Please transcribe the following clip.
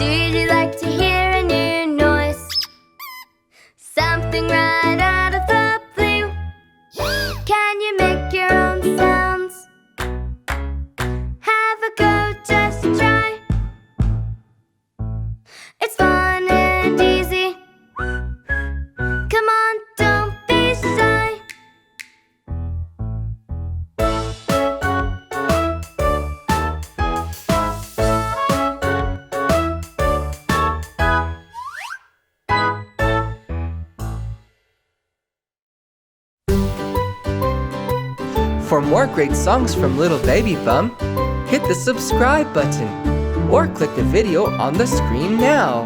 Did you like to hear a new noise? Something right out of the blue. Can you make your own sounds? Have a go, just try. It's fun and easy. Come on, don't be shy. For more great songs from LittleBabyBum, hit the subscribe button or click the video on the screen now.